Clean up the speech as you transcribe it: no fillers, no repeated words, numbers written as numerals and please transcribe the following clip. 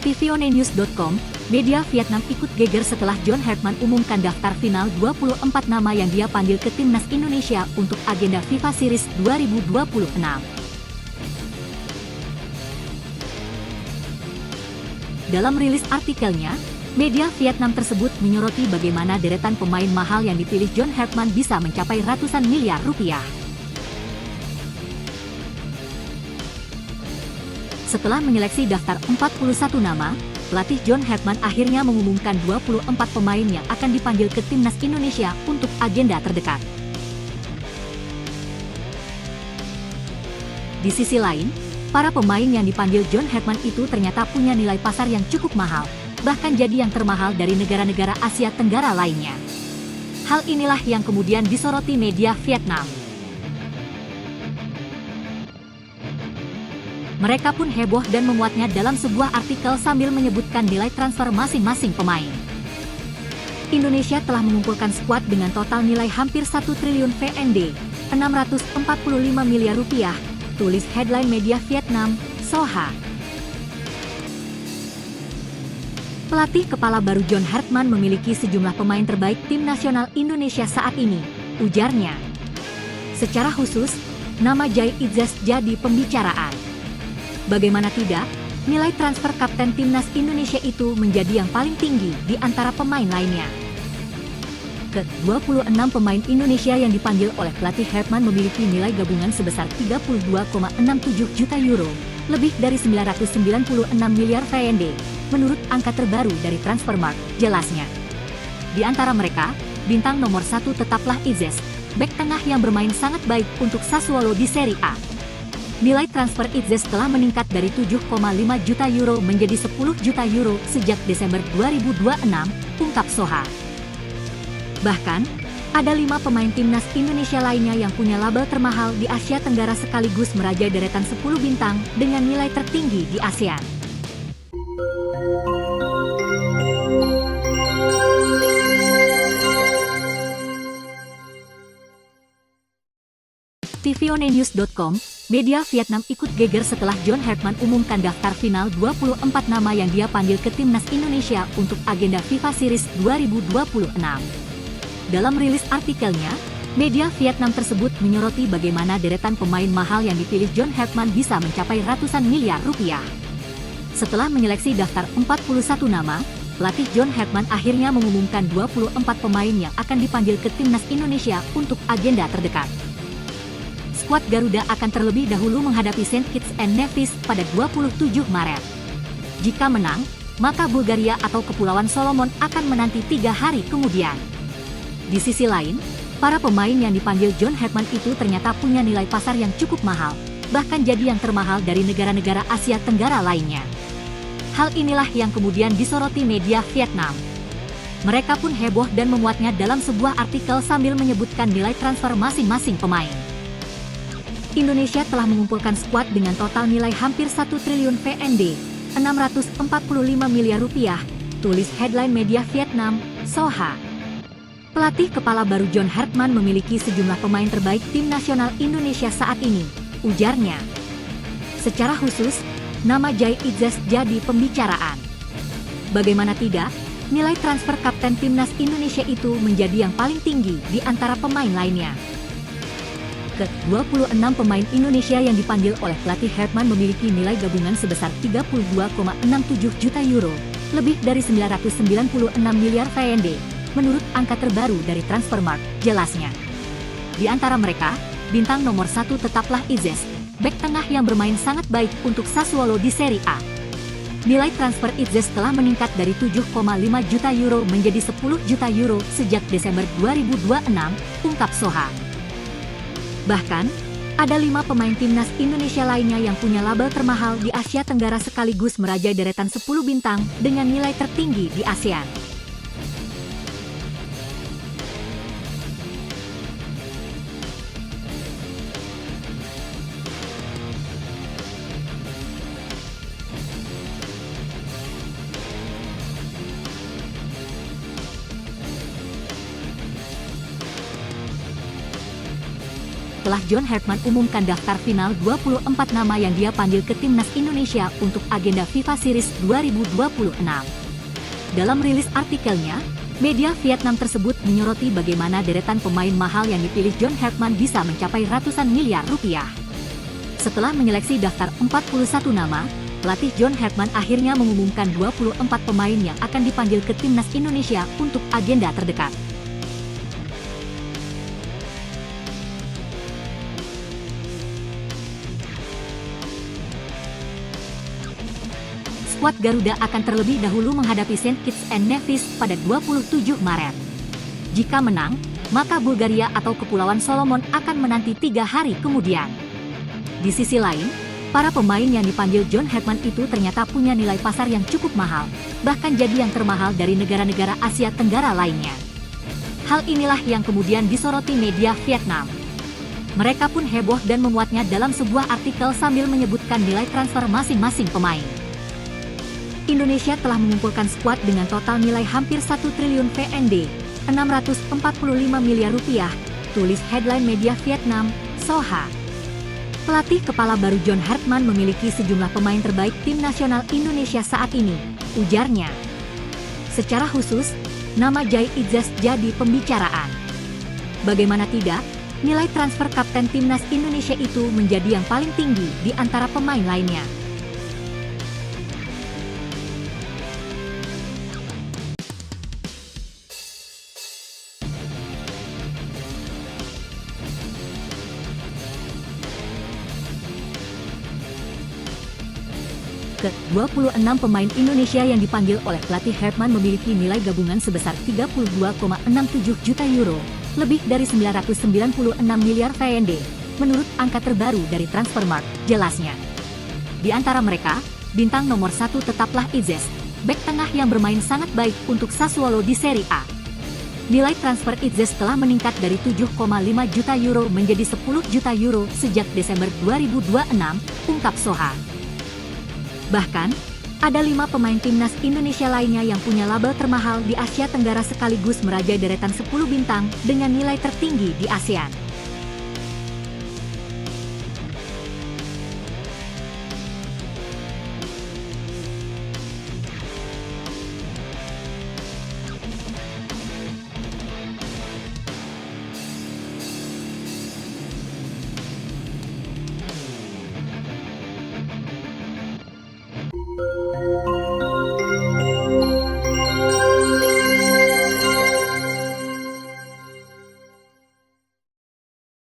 tvonnews.com, media Vietnam ikut geger setelah John Hartman umumkan daftar final 24 nama yang dia panggil ke timnas Indonesia untuk agenda FIFA Series 2026. Dalam rilis artikelnya, media Vietnam tersebut menyoroti bagaimana deretan pemain mahal yang dipilih John Hartman bisa mencapai ratusan miliar rupiah. Setelah menyeleksi daftar 41 nama, pelatih John Hartman akhirnya mengumumkan 24 pemain yang akan dipanggil ke timnas Indonesia untuk agenda terdekat. Di sisi lain, para pemain yang dipanggil John Hartman itu ternyata punya nilai pasar yang cukup mahal, bahkan jadi yang termahal dari negara-negara Asia Tenggara lainnya. Hal inilah yang kemudian disoroti media Vietnam. Mereka pun heboh dan memuatnya dalam sebuah artikel sambil menyebutkan nilai transfer masing-masing pemain. Indonesia telah mengumpulkan skuad dengan total nilai hampir 1 triliun VND, 645 miliar rupiah, tulis headline media Vietnam, Soha. Pelatih kepala baru John Hartman memiliki sejumlah pemain terbaik tim nasional Indonesia saat ini, ujarnya. Secara khusus, nama Jai Idzas jadi pembicaraan. Bagaimana tidak, nilai transfer kapten timnas Indonesia itu menjadi yang paling tinggi di antara pemain lainnya. Ke-26 pemain Indonesia yang dipanggil oleh pelatih Hartman memiliki nilai gabungan sebesar 32,67 juta euro, lebih dari 996 miliar VND, menurut angka terbaru dari Transfermarkt, jelasnya. Di antara mereka, bintang nomor 1 tetaplah Idzas, bek tengah yang bermain sangat baik untuk Sassuolo di Serie A. Nilai transfer Idzas telah meningkat dari 7,5 juta euro menjadi 10 juta euro sejak Desember 2026, ungkap Soha. Bahkan, ada 5 pemain timnas Indonesia lainnya yang punya label termahal di Asia Tenggara sekaligus merajai deretan 10 bintang dengan nilai tertinggi di ASEAN. tvonnews.com, media Vietnam ikut geger setelah John Hartman umumkan daftar final 24 nama yang dia panggil ke timnas Indonesia untuk agenda FIFA Series 2026. Dalam rilis artikelnya, media Vietnam tersebut menyoroti bagaimana deretan pemain mahal yang dipilih John Hartman bisa mencapai ratusan miliar rupiah. Setelah menyeleksi daftar 41 nama, pelatih John Hartman akhirnya mengumumkan 24 pemain yang akan dipanggil ke timnas Indonesia untuk agenda terdekat. Skuad Garuda akan terlebih dahulu menghadapi Saint Kitts and Nevis pada 27 Maret. Jika menang, maka Bulgaria atau Kepulauan Solomon akan menanti 3 hari kemudian. Di sisi lain, para pemain yang dipanggil John Hartman itu ternyata punya nilai pasar yang cukup mahal, bahkan jadi yang termahal dari negara-negara Asia Tenggara lainnya. Hal inilah yang kemudian disoroti media Vietnam. Mereka pun heboh dan memuatnya dalam sebuah artikel sambil menyebutkan nilai transfer masing-masing pemain. Indonesia telah mengumpulkan skuad dengan total nilai hampir 1 triliun VND, 645 miliar rupiah, tulis headline media Vietnam, Soha. Pelatih kepala baru John Hartman memiliki sejumlah pemain terbaik tim nasional Indonesia saat ini, ujarnya. Secara khusus, nama Jai Idzas jadi pembicaraan. Bagaimana tidak, nilai transfer kapten timnas Indonesia itu menjadi yang paling tinggi di antara pemain lainnya. Ke-26 pemain Indonesia yang dipanggil oleh pelatih Hartman memiliki nilai gabungan sebesar 32,67 juta euro, lebih dari 996 miliar VND, menurut angka terbaru dari Transfermarkt, jelasnya. Di antara mereka, bintang nomor 1 tetaplah Idzas, bek tengah yang bermain sangat baik untuk Sassuolo di Serie A. Nilai transfer Idzas telah meningkat dari 7,5 juta euro menjadi 10 juta euro sejak Desember 2026, ungkap Soha. Bahkan, ada 5 pemain timnas Indonesia lainnya yang punya label termahal di Asia Tenggara sekaligus merajai deretan 10 bintang dengan nilai tertinggi di ASEAN. setelah John Hartman umumkan daftar final 24 nama yang dia panggil ke timnas Indonesia untuk agenda FIFA Series 2026. Dalam rilis artikelnya, media Vietnam tersebut menyoroti bagaimana deretan pemain mahal yang dipilih John Hartman bisa mencapai ratusan miliar rupiah. Setelah menyeleksi daftar 41 nama, pelatih John Hartman akhirnya mengumumkan 24 pemain yang akan dipanggil ke timnas Indonesia untuk agenda terdekat. Skuad Garuda akan terlebih dahulu menghadapi Saint Kitts and Nevis pada 27 Maret. Jika menang, maka Bulgaria atau Kepulauan Solomon akan menanti 3 hari kemudian. Di sisi lain, para pemain yang dipanggil John Hartman itu ternyata punya nilai pasar yang cukup mahal, bahkan jadi yang termahal dari negara-negara Asia Tenggara lainnya. Hal inilah yang kemudian disoroti media Vietnam. Mereka pun heboh dan memuatnya dalam sebuah artikel sambil menyebutkan nilai transfer masing-masing pemain. Indonesia telah mengumpulkan skuad dengan total nilai hampir 1 triliun VND, 645 miliar rupiah, tulis headline media Vietnam, Soha. Pelatih kepala baru John Hartman memiliki sejumlah pemain terbaik tim nasional Indonesia saat ini, ujarnya. Secara khusus, nama Jai Idzas jadi pembicaraan. Bagaimana tidak, nilai transfer kapten timnas Indonesia itu menjadi yang paling tinggi di antara pemain lainnya. Ke-26 pemain Indonesia yang dipanggil oleh pelatih Hartman memiliki nilai gabungan sebesar 32,67 juta euro, lebih dari 996 miliar VND, menurut angka terbaru dari Transfermarkt, jelasnya. Di antara mereka, bintang nomor 1 tetaplah Idzes, bek tengah yang bermain sangat baik untuk Sassuolo di Serie A. Nilai transfer Idzes telah meningkat dari 7,5 juta euro menjadi 10 juta euro sejak Desember 2026, ungkap Soha. Bahkan, ada 5 pemain timnas Indonesia lainnya yang punya label termahal di Asia Tenggara sekaligus merajai deretan 10 bintang dengan nilai tertinggi di ASEAN.